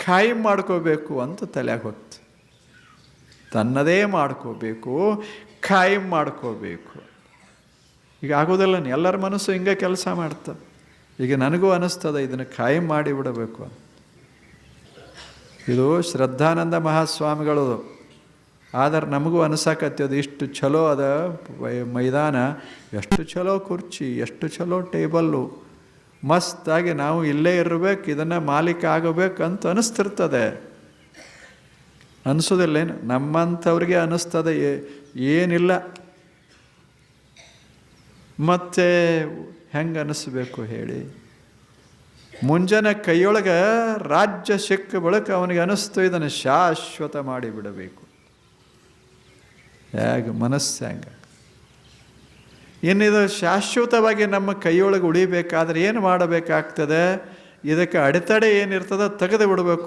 ಖಾಯಂ ಮಾಡ್ಕೋಬೇಕು ಅಂತ ತಲೆಯಾಗ ಹೋಗ್ತು. ತನ್ನದೇ ಮಾಡ್ಕೋಬೇಕು, ಖಾಯಂ ಮಾಡ್ಕೋಬೇಕು. ಈಗ ಆಗೋದಿಲ್ಲ. ಎಲ್ಲರ ಮನಸ್ಸು ಹಿಂಗೆ ಕೆಲಸ ಮಾಡ್ತದೆ. ಈಗ ನನಗೂ ಅನ್ನಿಸ್ತದೆ ಇದನ್ನು ಖಾಯಂ ಮಾಡಿಬಿಡಬೇಕು ಅಂತ. ಇದು ಶ್ರದ್ಧಾನಂದ ಮಹಾಸ್ವಾಮಿಗಳದು. ಆದರೆ ನಮಗೂ ಅನಿಸಕತ್ತದ ಇಷ್ಟು ಚಲೋ ಅದ ಮೈದಾನ, ಎಷ್ಟು ಚಲೋ ಕುರ್ಚಿ, ಎಷ್ಟು ಚಲೋ ಟೇಬಲ್ಲು, ಮಸ್ತಾಗಿ ನಾವು ಇಲ್ಲೇ ಇರಬೇಕು, ಇದನ್ನು ಮಾಲೀಕ ಆಗಬೇಕು ಅಂತ ಅನಿಸ್ತಿರ್ತದೆ. ಅನಿಸೋದಿಲ್ಲೇನು? ನಮ್ಮಂಥವ್ರಿಗೆ ಅನ್ನಿಸ್ತದೆ ಏನಿಲ್ಲ. ಮತ್ತೆ ಹೆಂಗೆ ಅನ್ನಿಸ್ಬೇಕು ಹೇಳಿ? ಮುಂಜಾನೆ ಕೈಯೊಳಗೆ ರಾಜ್ಯ ಸಿಕ್ಕ ಬಳಿಕ ಅವನಿಗೆ ಅನ್ನಿಸ್ತು ಇದನ್ನು ಶಾಶ್ವತ ಮಾಡಿಬಿಡಬೇಕು. ಹೇಗೆ ಮನಸ್ಸು ಹೆಂಗೆ? ಇನ್ನಿದು ಶಾಶ್ವತವಾಗಿ ನಮ್ಮ ಕೈಯೊಳಗೆ ಉಳಿಬೇಕಾದ್ರೆ ಏನು ಮಾಡಬೇಕಾಗ್ತದೆ? ಇದಕ್ಕೆ ಅಡೆತಡೆ ಏನಿರ್ತದೆ ತೆಗೆದು ಬಿಡಬೇಕು.